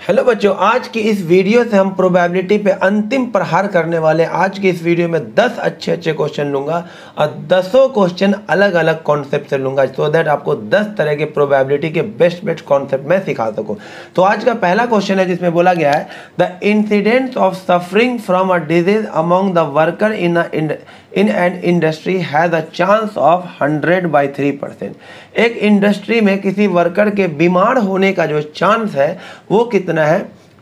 Hello बच्चों, आज की इस वीडियो से हम प्रोबेबिलिटी पे अंतिम प्रहार करने वाले। आज की इस वीडियो में 10 अच्छे क्वेश्चन लूंगा और 10 क्वेश्चन अलग अलग कॉन्सेप्ट से लूंगा, सो दैट आपको 10 तरह के प्रोबेबिलिटी के बेस्ट कॉन्सेप्ट मैं सिखा सकूं। तो आज का पहला क्वेश्चन है जिसमें बोला गया है the incidence of suffering from a disease among the worker in an industry has a chance of 100/3%। एक इंडस्ट्री में किसी वर्कर के बीमार होने का जो चांस है वो कितना है?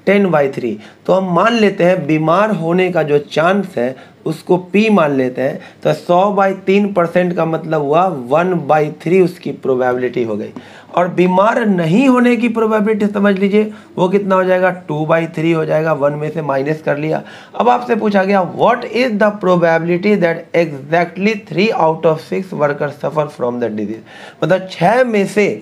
10/3। तो हम मान लेते हैं बीमार होने का जो चांस है उसको P मान लेते हैं। तो 100/3% का मतलब हुआ 1/3 उसकी प्रोबेबिलिटी हो गई। और बीमार नहीं होने की प्रोबेबिलिटी समझ लीजिए वो कितना हो जाएगा? 2/3 हो जाएगा। 1 में से माइनस कर लिया। अब आपसे पूछा गया what is the probability that exactly 3 out of 6 worker suffer from the disease. मतलब 6 में से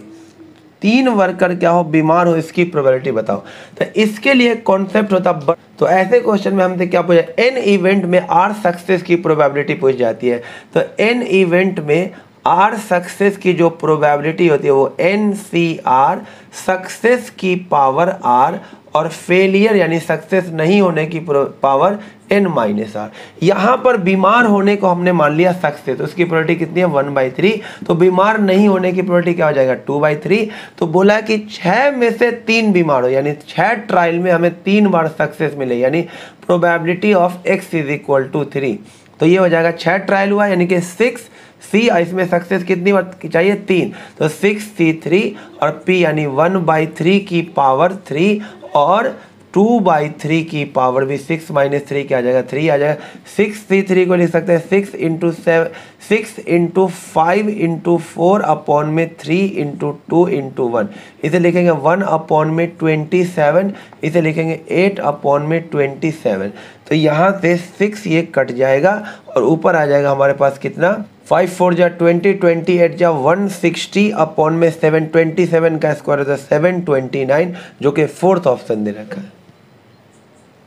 3 वर्कर क्या हो? बीमार हो। इसकी प्रोबेबिलिटी बताओ। तो इसके लिए कॉन्सेप्ट होता तो ऐसे क्वेश्चन में हमसे क्या पूछा? एन इवेंट में आर सक्सेस की प्रोबेबिलिटी पूछ जाती है। तो एन इवेंट में आर सक्सेस की जो प्रोबेबिलिटी होती है वो NCR, सक्सेस की पावर R और फेलियर यानी सक्सेस नहीं होने की पावर N-R। यहाँ पर बीमार होने को हमने मान लिया सक्सेस, उसकी प्रोबेबिलिटी कितनी है? 1/3। तो बीमार नहीं होने की प्रोबेबिलिटी क्या हो जाएगा? 2/3। तो बोला कि 6 में से 3 बीमार हो, यानी 6 ट्रायल में हमें 3 बार सक्सेस मिले, यानी प्रोबेबिलिटी ऑफ X = 3। तो ये हो जाएगा 6 ट्रायल हुआ यानी कि 6 C, इसमें सक्सेस कितनी बार चाहिए? 3। तो 6C3 और P यानी 1/3 की पावर 3 और 2/3 की पावर भी 6 - 3 क्या आ जाएगा? 3 आ जाएगा। 6C3 को लिख सकते हैं 6 × 5 × 4 अपॉन में 3 × 2 × 1। इसे लिखेंगे 1/27। इसे लिखेंगे 8/27। तो यहाँ से 6 ये कट जाएगा और ऊपर आ जाएगा हमारे पास कितना? 5 4 जा 20, 28 जा 160 अपॉन में 7, 27 का स्क्वायर होता है 729, जो कि 4th ऑप्शन दे रखा है।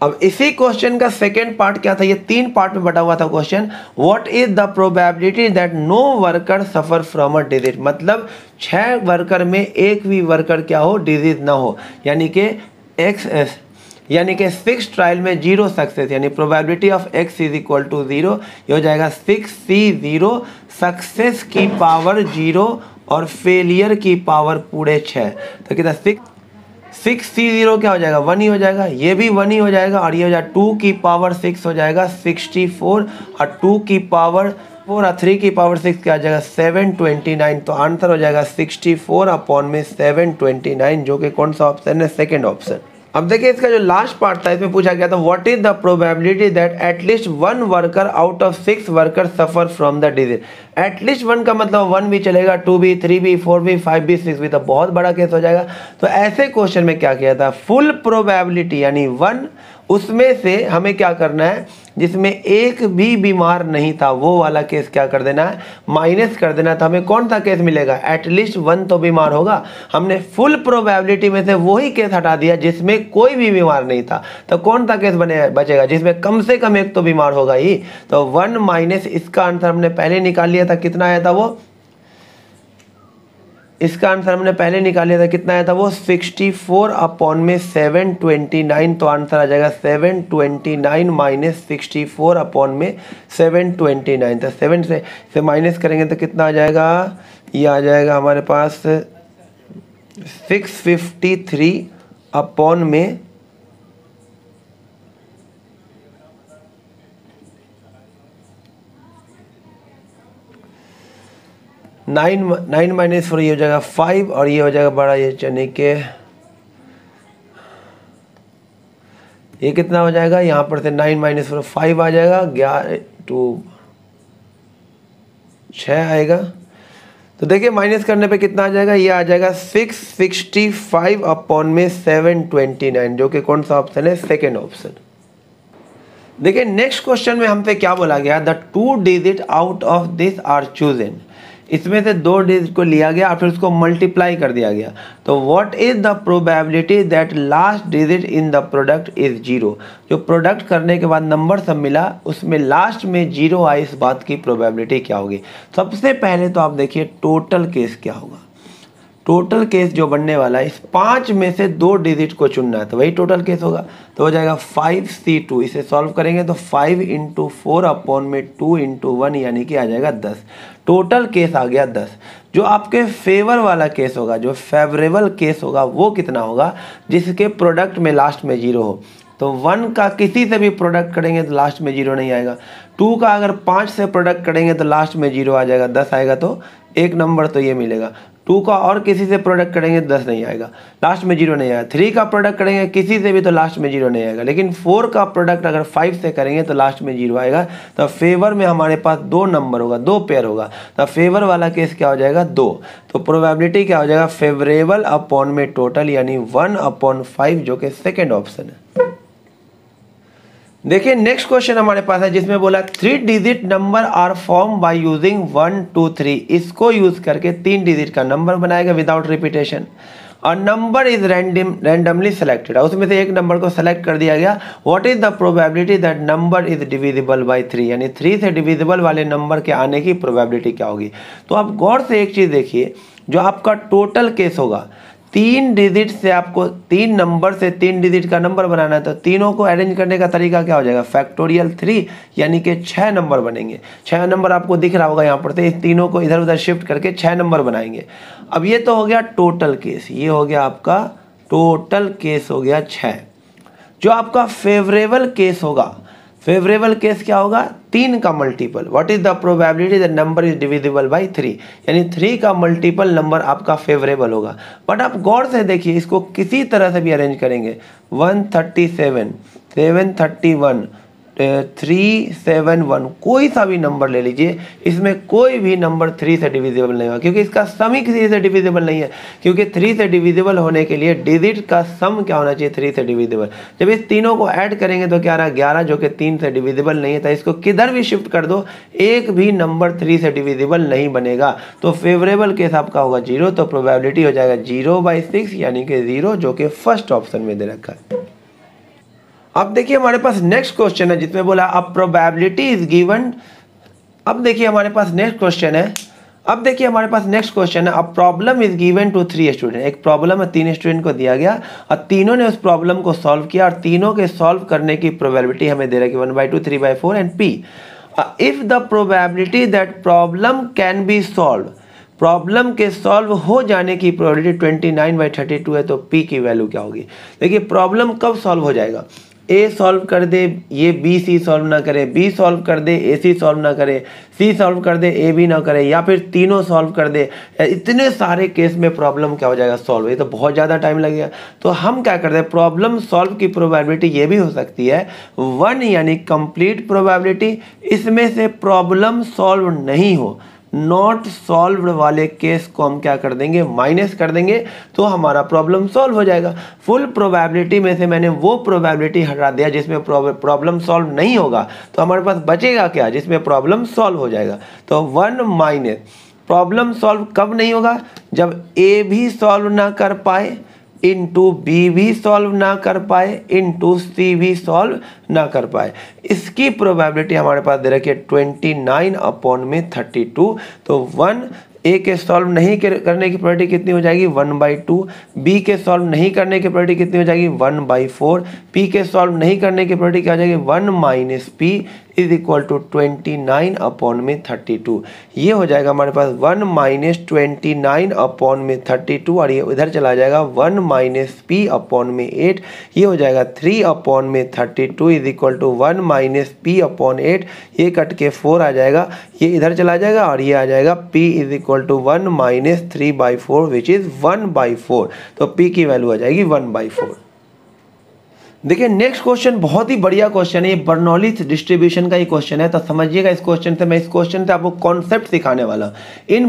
अब इसी क्वेश्चन का सेकेंड पार्ट क्या था? ये 3 पार्ट में बटा हुआ था question. What is the probability that no worker suffer from a disease. मतलब 6 वर्कर में एक भी वर्कर क्या हो? डिजीज ना हो, यानी कि XS, यानी कि 6 ट्रायल में 0 सक्सेस, यानी प्रोबेबिलिटी ऑफ X = 0। ये हो जाएगा 6C0, सक्सेस की पावर 0 और फेलियर की पावर पूरे 6। तो कितना? 6C0 क्या हो जाएगा? 1 ही हो जाएगा। ये भी 1 ही हो जाएगा और ये हो जाएगा 2 की पावर 6 हो जाएगा 64 और 2 की पावर 4 और 3 की पावर 6 क्या आ जाएगा? 729। तो आंसर हो जाएगा 64/729, जो कि कौन सा ऑप्शन है? Second option. अब देखिए इसका जो लास्ट पार्ट था इसमें पूछा गया था what is the probability that at least 1 worker out of 6 worker suffer from the disease. At least 1 का मतलब 1 भी चलेगा, 2 भी, 3 भी, 4 भी, 5 भी, 6 भी, तो बहुत बड़ा केस हो जाएगा। तो ऐसे क्वेश्चन में क्या किया था? फुल प्रोबेबिलिटी यानी 1, उसमें से हमें क्या करना है? जिसमें एक भी बीमार नहीं था वो वाला केस क्या कर देना है? माइनस कर देना। तो हमें कौन सा केस मिलेगा? एटलीस्ट 1 तो बीमार होगा। हमने फुल प्रोबेबिलिटी में से वही केस हटा दिया जिसमें कोई भी बीमार नहीं था। तो कौन सा केस बचेगा? जिसमें कम से कम एक तो बीमार होगा ही। तो 1 माइनस इसका आंसर हमने पहले निकाल लिया था, कितना आया था वो? इसका आंसर हमने पहले निकाल लिया था, कितना आया था वो? 64/729। तो आंसर आ जाएगा 729 - 64/729। तो 7 से माइनस करेंगे तो कितना आ जाएगा? ये आ जाएगा हमारे पास 653 अपॉन में 9 - 4 ये हो जाएगा 5 और ये हो जाएगा बड़ा, ये चने के ये कितना हो जाएगा? यहाँ पर से 9 - 4 5 आ जाएगा, 11 2 6 आएगा। तो देखिए माइनस करने पे कितना आ जाएगा? ये आ जाएगा 665/729, जो कि कौन सा ऑप्शन है? Second option. देखिए नेक्स्ट क्वेश्चन में हमसे क्या बोला गया? The 2 digit out of this are chosen. इसमें से 2 डिजिट को लिया गया और फिर उसको मल्टीप्लाई कर दिया गया। तो what is the probability that last digit in the product is 0। जो प्रोडक्ट करने के बाद नंबर सब मिला उसमें लास्ट में 0 आए, इस बात की प्रोबेबिलिटी क्या होगी? सबसे पहले तो आप देखिए टोटल केस क्या होगा। टोटल केस जो बनने वाला है, इस 5 में से 2 डिजिट को चुनना है, तो वही टोटल केस होगा। तो हो जाएगा 5C2, इसे सॉल्व करेंगे तो 5 × 4 अपॉन में 2 × 1 यानी कि आ जाएगा 10। टोटल केस आ गया 10। जो आपके फेवर वाला केस होगा, जो फेवरेबल केस होगा, वो कितना होगा, जिसके प्रोडक्ट में लास्ट में 0 हो। तो 1 का किसी से भी प्रोडक्ट करेंगे तो लास्ट में 0 नहीं आएगा। 2 का अगर 5 से प्रोडक्ट करेंगे तो लास्ट में 0 आ जाएगा, 10 आएगा तो एक नंबर तो ये मिलेगा। 2 का और किसी से प्रोडक्ट करेंगे तो 10 नहीं आएगा, लास्ट में 0 नहीं आएगा। 3 का प्रोडक्ट करेंगे किसी से भी तो लास्ट में 0 नहीं आएगा। लेकिन 4 का प्रोडक्ट अगर 5 से करेंगे तो लास्ट में 0 आएगा। तो फेवर में हमारे पास 2 नंबर होगा, 2 पेयर होगा। तो फेवर वाला केस क्या हो जाएगा, 2। तो प्रोबेबिलिटी क्या हो जाएगा, फेवरेबल अपॉन में टोटल यानी 1/5, जो कि सेकेंड ऑप्शन है। देखिए नेक्स्ट क्वेश्चन हमारे पास है, जिसमें बोला 3 digit number are form by using 1 2 3। इसको यूज करके 3 डिजिट का नंबर बनाएगा विदाउट रिपीटेशन। और नंबर इज रैंडमली सेलेक्टेड, उसमें से एक नंबर को सेलेक्ट कर दिया गया। What is the probability that number is divisible by 3, यानी 3 से डिविजिबल वाले नंबर के आने की प्रोबेबिलिटी क्या होगी। तो आप गौर से एक चीज देखिए, जो आपका टोटल केस होगा, 3 डिजिट से आपको 3 नंबर से 3 डिजिट का नंबर बनाना है। तो तीनों को अरेंज करने का तरीका क्या हो जाएगा, फैक्टोरियल 3, यानी कि 6 नंबर बनेंगे। 6 नंबर आपको दिख रहा होगा यहाँ पर, तो इस तीनों को इधर उधर शिफ्ट करके 6 नंबर बनाएंगे। अब ये तो हो गया टोटल केस, ये हो गया आपका टोटल केस हो गया 6। जो आपका फेवरेबल केस होगा, फेवरेबल केस क्या होगा, 3 का multiple. What is the probability that number is divisible by 3, यानी 3 का मल्टीपल नंबर आपका फेवरेबल होगा। बट आप गौर से देखिए, इसको किसी तरह से भी अरेंज करेंगे, 137, 731, 371, कोई सा भी नंबर ले लीजिए, इसमें कोई भी नंबर 3 से डिविजिबल नहीं होगा, क्योंकि इसका सम ही 3 से डिविजिबल नहीं है। क्योंकि 3 से डिविजिबल होने के लिए डिजिट का सम क्या होना चाहिए, 3 से डिविजिबल। जब इस तीनों को ऐड करेंगे तो क्या रहा, 11, जो कि 3 से डिविजिबल नहीं है। तो इसको किधर भी शिफ्ट कर दो, एक भी नंबर 3 से डिविजिबल नहीं बनेगा। तो फेवरेबल केस आपका होगा 0, तो प्रोबेबिलिटी हो जाएगा 0/6, यानी कि 0, जो कि फर्स्ट ऑप्शन में दे रखा है। अब देखिए हमारे पास नेक्स्ट क्वेश्चन है, जिसमें बोला अब प्रोबेबिलिटी इज गिवन। अब देखिए हमारे पास नेक्स्ट क्वेश्चन है, अब problem is given to 3 student. एक प्रॉब्लम है, 3 स्टूडेंट को दिया गया और तीनों ने उस प्रॉब्लम को सॉल्व किया, और तीनों के सॉल्व करने की प्रोबेबिलिटी हमें दे रखी 1/2, 3/4 and P। If the probability that problem can be solve, problem के सॉल्व हो जाने की प्रोबेबिलिटी 29/32 है, तो P की वैल्यू क्या होगी। देखिए प्रॉब्लम कब सॉल्व हो जाएगा, ए सॉल्व कर दे, ये बी सी सॉल्व ना करे, बी सॉल्व कर दे, ए सी सॉल्व ना करे, सी सॉल्व कर दे, ए बी ना करे, या फिर तीनों सॉल्व कर दे। इतने सारे केस में प्रॉब्लम क्या हो जाएगा, सॉल्व। ये तो बहुत ज़्यादा टाइम लगेगा। तो हम क्या करते हैं, प्रॉब्लम सॉल्व की प्रोबेबिलिटी ये भी हो सकती है 1, यानी कंप्लीट प्रोबेबिलिटी। इसमें से प्रॉब्लम सॉल्व नहीं हो, नॉट सॉल्व्ड वाले केस को हम क्या कर देंगे, माइनस कर देंगे, तो हमारा प्रॉब्लम सॉल्व हो जाएगा। फुल प्रोबेबिलिटी में से मैंने वो प्रोबेबिलिटी हटा दिया जिसमें प्रॉब्लम सॉल्व नहीं होगा, तो हमारे पास बचेगा क्या, जिसमें प्रॉब्लम सॉल्व हो जाएगा। तो 1 माइनस प्रॉब्लम सॉल्व कब नहीं होगा, जब ए भी सॉल्व ना कर पाए, इंटू बी भी सॉल्व ना कर पाए, इंटू सी भी सॉल्व ना कर पाए। इसकी प्रोबेबिलिटी हमारे पास दे रखी है 29/32। तो 1 ए के सॉल्व नहीं करने की प्रोबेबिलिटी कितनी हो जाएगी, 1/2। बी के सॉल्व नहीं करने की प्रोबेबिलिटी कितनी हो जाएगी, 1/4। पी के सॉल्व नहीं करने की प्रोबेबिलिटी क्या हो जाएगी, 1 minus p is equal to 29/32। ये हो जाएगा हमारे पास 1 माइनस 29/32, और ये इधर चला जाएगा 1 माइनस पी अपॉन में 8। ये हो जाएगा 3/32 is equal to 1 minus p upon 8। ये कट के 4 आ जाएगा, ये इधर चला जाएगा, और ये आ जाएगा p is equal to 1 minus 3/4 which is 1/4। तो p की वैल्यू आ जाएगी 1/4। देखिए नेक्स्ट क्वेश्चन बहुत ही बढ़िया क्वेश्चन है, ये बर्नौली डिस्ट्रीब्यूशन का ही क्वेश्चन है। तो समझिएगा इस क्वेश्चन से, मैं इस क्वेश्चन से आपको कॉन्सेप्ट सिखाने वाला हूं। इन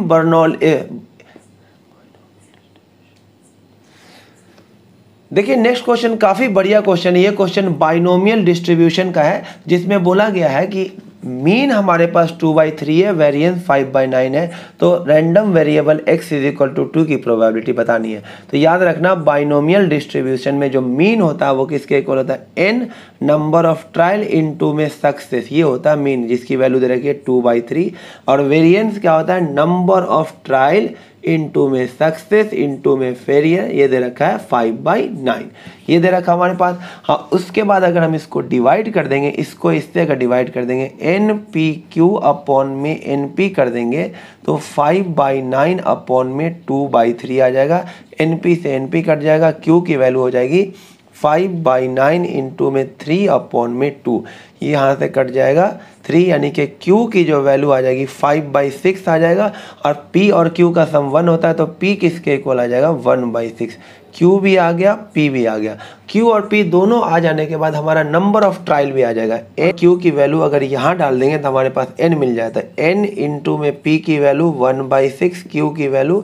देखिए नेक्स्ट क्वेश्चन काफी बढ़िया क्वेश्चन है। ये क्वेश्चन बाइनोमियल डिस्ट्रीब्यूशन का है, जिसमें बोला गया है कि मीन हमारे पास 2/3 है, वेरिएंस 5/9 है। तो random variable x is equal to 2 की प्रोबेबिलिटी बतानी है। तो याद रखना बाइनोमियल डिस्ट्रीब्यूशन में जो मीन होता है वो किसके इक्वल होता है, n number of trial into में सक्सेस, ये होता है मीन, जिसकी वैल्यू दे रखी है 2/3। और वेरिएंस क्या होता है, नंबर ऑफ ट्रायल इंटू में सक्सेस इंटू में फेलियर, ये दे रखा है 5/9, ये दे रखा हमारे पास। हाँ, उसके बाद अगर हम इसको डिवाइड कर देंगे, इसको इससे अगर डिवाइड कर देंगे NPQ अपॉन में NP कर देंगे तो 5/9 अपॉन में 2/3 आ जाएगा। NP से NP कट जाएगा, Q की वैल्यू हो जाएगी 5/9 इंटू में 3 अपॉन में 2, ये यहाँ से कट जाएगा 3, यानी कि Q की जो वैल्यू आ जाएगी 5/6 आ जाएगा। और P और Q का सम 1 होता है तो P किसके इक्वल आ जाएगा 1/6। Q भी आ गया, P भी आ गया। Q और P दोनों आ जाने के बाद हमारा नंबर ऑफ ट्रायल भी आ जाएगा। Q की वैल्यू अगर यहाँ डाल देंगे तो हमारे पास N मिल जाता है। N इंटू में P की वैल्यू 1/6, Q की वैल्यू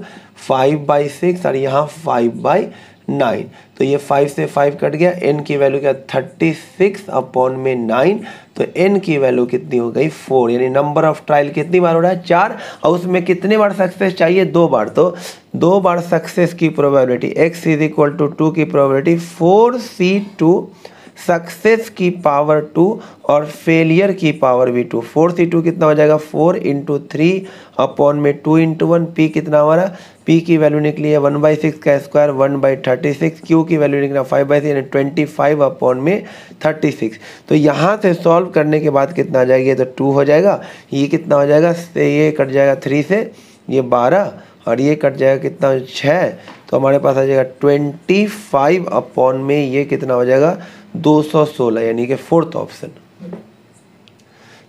5/6 और यहाँ 5/9, तो ये 5 से 5 कट गया। N की वैल्यू क्या 36 अपॉन में 9, तो N की वैल्यू कितनी हो गई 4, यानी नंबर ऑफ ट्रायल कितनी बार हो रहा है 4, और उसमें कितने बार सक्सेस चाहिए 2 बार, तो 2 बार सक्सेस की probability x is equal to 2 की प्रोबेबिलिटी 4C2 सक्सेस की पावर 2 और फेलियर की पावर भी 2। 4C2 कितना हो जाएगा 4 इंटू 3 अपॉन में 2 इंटू 1, P कितना हमारा, P की वैल्यू निकली है 1/6 का स्क्वायर 1/36, Q की वैल्यू निकला 5/6 यानी 25 अपॉन में 36। तो यहाँ से सॉल्व करने के बाद कितना आ जाएगा, ये तो 2 हो जाएगा, ये कितना हो जाएगा, ये कट जाएगा 3 से, ये 12 और ये कट जाएगा कितना 6, तो हमारे पास आ जाएगा 25 अपॉन में ये कितना हो जाएगा 216, यानी कि 4th ऑप्शन।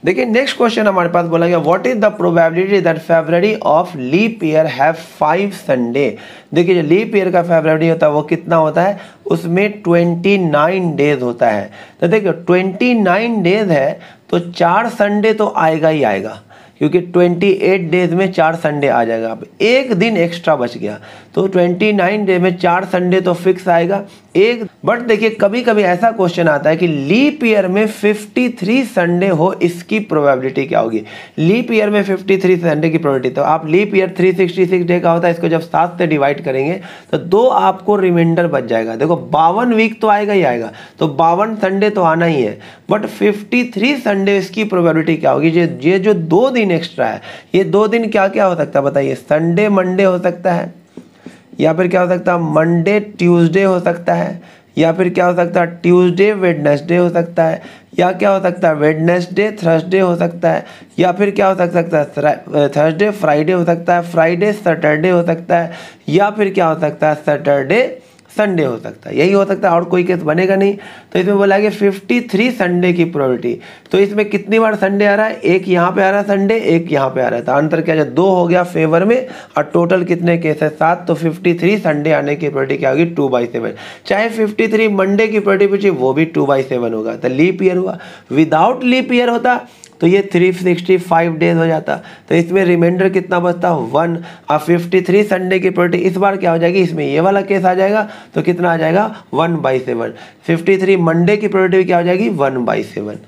देखिए नेक्स्ट क्वेश्चन हमारे पास बोला गया what is the probability that February of leap year have 5 Sunday. देखिए जो लीप ईयर का फेब्रुअरी होता है वो कितना होता है, उसमें 29 डेज होता है। तो देखिए 29 डेज है तो 4 संडे तो आएगा ही आएगा, क्योंकि 28 डेज में 4 संडे आ जाएगा। अब एक दिन एक्स्ट्रा बच गया तो 29 डे में 4 संडे तो फिक्स आएगा एक। बट देखिए कभी कभी ऐसा क्वेश्चन आता है कि लीप ईयर में 53 संडे हो, इसकी प्रोबेबिलिटी क्या होगी। लीप ईयर में 53 संडे की प्रोबेबिलिटी, तो आप लीप ईयर 366 डे का होता है, इसको जब 7 से डिवाइड करेंगे तो 2 आपको रिमाइंडर बच जाएगा। देखो 52 वीक तो आएगा ही आएगा, तो 52 संडे तो आना ही है, बट 53 संडे इसकी प्रोबेबिलिटी क्या होगी। ये जो 2 दिन एक्स्ट्रा है, ये 2 दिन क्या क्या हो सकता है बताइए। संडे मंडे हो सकता है, या फिर क्या हो सकता है मंडे ट्यूसडे हो सकता है, या फिर क्या हो सकता है ट्यूसडे वेडनेसडे हो सकता है, या क्या हो सकता है वेडनेसडे थर्सडे हो सकता है, या फिर क्या हो सकता है थर्सडे फ्राइडे हो सकता है, फ्राइडे सैटरडे हो सकता है, या फिर क्या हो सकता है सैटरडे संडे हो सकता है। यही हो सकता है, और कोई केस बनेगा नहीं। तो इसमें बोला कि 53 संडे की प्रोबेबिलिटी, तो इसमें कितनी बार संडे आ रहा है, एक यहाँ पे आ रहा है संडे, एक यहाँ पे आ रहा है, तो अंतर क्या है 2 हो गया फेवर में, और टोटल कितने केस है 7, तो 53 संडे आने की प्रोबेबिलिटी क्या होगी 2/7। चाहे 53 मंडे की प्रोबेबिलिटी पूछी वो भी 2/7 होगा। तो लीप ईयर हुआ, विदाउट लीप ईयर होता तो ये 365 डेज हो जाता, तो इसमें रिमाइंडर कितना बचता 1। अब 53 संडे की प्रोबेबिलिटी इस बार क्या हो जाएगी, इसमें ये वाला केस आ जाएगा तो कितना आ जाएगा 1/7। 53 मंडे की प्रोबेबिलिटी क्या हो जाएगी 1/7।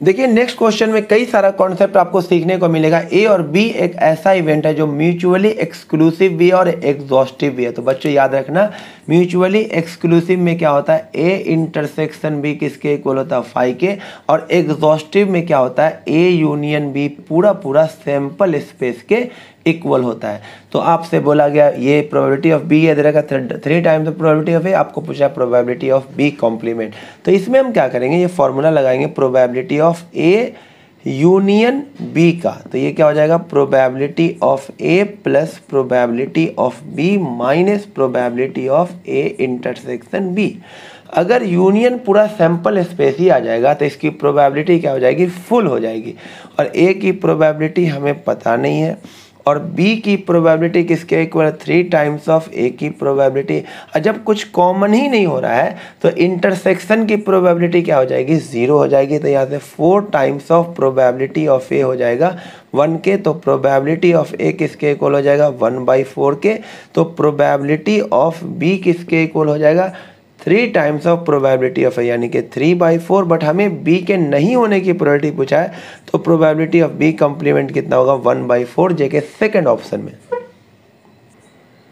देखिए नेक्स्ट क्वेश्चन में कई सारा कॉन्सेप्ट आपको सीखने को मिलेगा। ए और बी एक ऐसा इवेंट है जो म्यूचुअली एक्सक्लूसिव भी है और एग्जॉस्टिव भी है। तो बच्चों याद रखना, म्यूचुअली एक्सक्लूसिव में क्या होता है ए इंटरसेक्शन बी किसके इक्वल होता है फाई के, और एग्जॉस्टिव में क्या होता है ए यूनियन बी पूरा सैंपल स्पेस के इक्वल होता है। तो आपसे बोला गया ये प्रोबेबिलिटी ऑफ बी है, दे रखा 3 टाइम्स द प्रोबेबिलिटी ऑफ ए, आपको पूछा प्रोबेबिलिटी ऑफ बी कॉम्प्लीमेंट। तो इसमें हम क्या करेंगे, ये फॉर्मूला लगाएंगे probability of A union B का, तो ये क्या हो जाएगा probability of A plus probability of B minus probability of A intersection B. अगर यूनियन पूरा सैंपल स्पेस ही आ जाएगा तो इसकी प्रोबेबिलिटी क्या हो जाएगी फुल हो जाएगी, और ए की प्रोबेबिलिटी हमें पता नहीं है, और B की प्रोबेबिलिटी किसके इक्वल 3 टाइम्स ऑफ A की प्रोबेबिलिटी। और जब कुछ कॉमन ही नहीं हो रहा है तो इंटरसेक्शन की प्रोबेबिलिटी क्या हो जाएगी 0 हो जाएगी। तो यहाँ से 4 times of probability of A हो जाएगा 1 के, तो प्रोबेबिलिटी ऑफ A किसके इक्वल हो जाएगा 1/4 के, तो प्रोबेबिलिटी ऑफ B किसके इक्वल हो जाएगा 3 टाइम्स ऑफ प्रोबेबिलिटी ऑफ ए, यानी कि 3/4। बट हमें बी के नहीं होने की प्रोबेबिलिटी पूछा है, तो प्रोबेबिलिटी ऑफ बी कॉम्प्लीमेंट कितना होगा 1/4 जे के सेकेंड ऑप्शन में।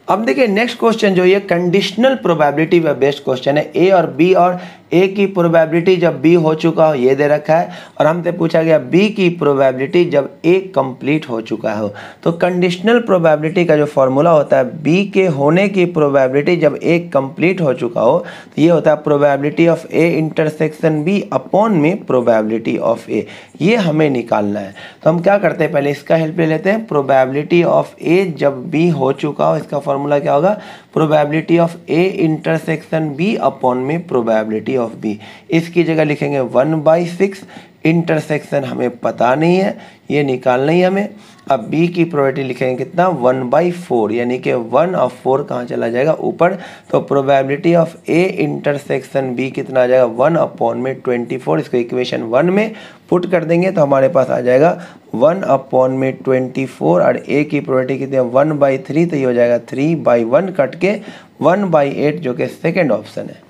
अब देखिए नेक्स्ट क्वेश्चन जो ये कंडीशनल प्रोबेबिलिटी पे बेस्ड क्वेश्चन है। ए और बी और ए की प्रोबेबिलिटी जब बी हो चुका हो ये दे रखा है, और हमसे पूछा गया बी की प्रोबेबिलिटी जब ए कंप्लीट हो चुका हो। तो कंडीशनल प्रोबेबिलिटी का जो फॉर्मूला होता है बी के होने की प्रोबेबिलिटी जब ए कंप्लीट हो चुका हो, तो ये होता है probability of A intersection B upon में प्रोबेबिलिटी ऑफ ए। ये हमें निकालना है। तो हम क्या करते हैं, पहले इसका हेल्प ले लेते हैं। प्रोबेबिलिटी ऑफ ए जब बी हो चुका हो, इसका फॉर्मूला क्या होगा, probability of A intersection B upon में प्रोबेबिलिटी ऑफ बी। इसकी जगह लिखेंगे 1/6। इंटरसेक्शन हमें पता नहीं है, ये निकालना ही हमें। अब बी की प्रोबेबिलिटी लिखेंगे कितना, 1/4, यानी कि 1/4 कहाँ चला जाएगा, ऊपर। तो probability of A intersection B कितना आ जाएगा, 1/24। इसको इक्वेशन 1 में पुट कर देंगे तो हमारे पास आ जाएगा 1/24, और ए की प्रोबेबिलिटी कितनी है 1/3, तो ये हो जाएगा 3/1 कट के 1/8, जो कि सेकेंड ऑप्शन है।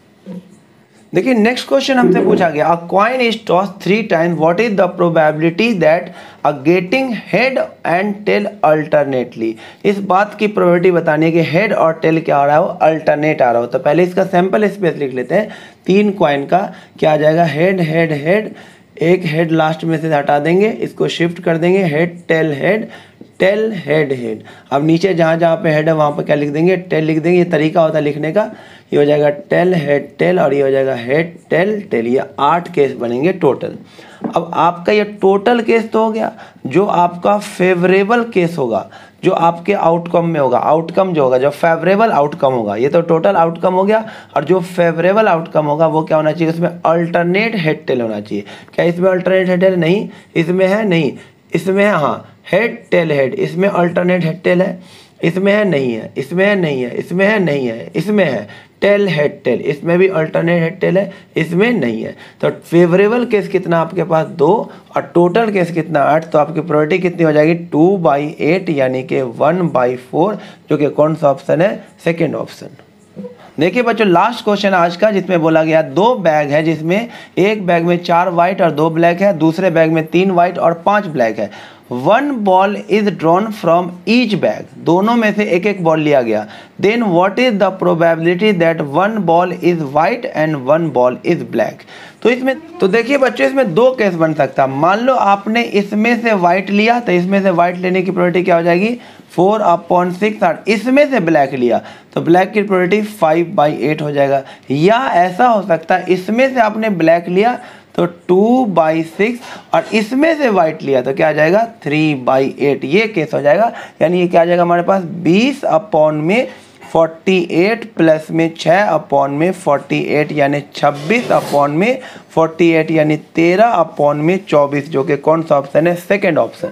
देखिए नेक्स्ट क्वेश्चन हमसे पूछा गया, a coin is toss 3 times, what is the probability that a getting head and tail alternately. इस बात की प्रोबेबिलिटी बतानी है कि हेड और टेल क्या आ रहा हो, अल्टरनेट आ रहा हो। तो पहले इसका सैंपल स्पेस लिख लेते हैं। 3 कॉइन का क्या आ जाएगा, हेड हेड हेड, एक हेड लास्ट में से हटा देंगे, इसको शिफ्ट कर देंगे, head tail head, tail head head. अब नीचे जहाँ जहाँ पे हेड है वहाँ पे क्या लिख देंगे, टेल लिख देंगे। ये तरीका होता है लिखने का। ये हो जाएगा टेल हेड टेल, और ये हो जाएगा हेड टेल टेल। ये 8 केस बनेंगे टोटल। अब आपका ये टोटल केस तो हो गया। जो आपका फेवरेबल केस होगा, जो आपके आउटकम में होगा, आउटकम जो होगा, जो फेवरेबल आउटकम होगा, ये तो टोटल आउटकम हो गया। और जो फेवरेबल आउटकम होगा वो क्या होना चाहिए, उसमें अल्टरनेट हेड टेल होना चाहिए। क्या इसमें अल्टरनेट हेड टेल नहीं, इसमें है नहीं, इसमें है हाँ, हेड टेल हेड, इसमें अल्टरनेट हेड टेल है, इसमें है नहीं है, इसमें है नहीं है, इसमें है नहीं है, इसमें है टेल हेड टेल, इसमें भी अल्टरनेट हेड टेल है, इसमें नहीं है। तो फेवरेबल केस कितना आपके पास 2, और टोटल केस कितना 8। तो आपकी प्रोबेबिलिटी कितनी हो जाएगी 2/8, यानी कि 1/4, जो कि कौन सा ऑप्शन है, सेकेंड ऑप्शन। देखिए बच्चों लास्ट क्वेश्चन आज का, जिसमें बोला गया 2 बैग है, जिसमें एक बैग में 4 वाइट और 2 ब्लैक है, दूसरे बैग में 3 वाइट और 5 ब्लैक है। 1 ball is drawn from each bag, दोनों में से एक एक बॉल लिया गया। Then what is the probability that 1 ball is white and 1 ball is black. तो इसमें तो देखिए बच्चों इसमें 2 केस बन सकता है। मान लो आपने इसमें से वाइट लिया, तो इसमें से वाइट लेने की प्रोबेबिलिटी क्या हो जाएगी 4/6, और इसमें से ब्लैक लिया तो ब्लैक की प्रोबेबिलिटी 5/8 हो जाएगा। या ऐसा हो सकता है इसमें से आपने ब्लैक लिया तो 2/6, और इसमें से वाइट लिया तो क्या आ जाएगा 3/8, ये केस हो जाएगा। यानी ये क्या आ जाएगा हमारे पास 20/48 प्लस में 6/48, यानी 26/48, यानी 13/24, जो कि कौन सा ऑप्शन है, सेकेंड ऑप्शन।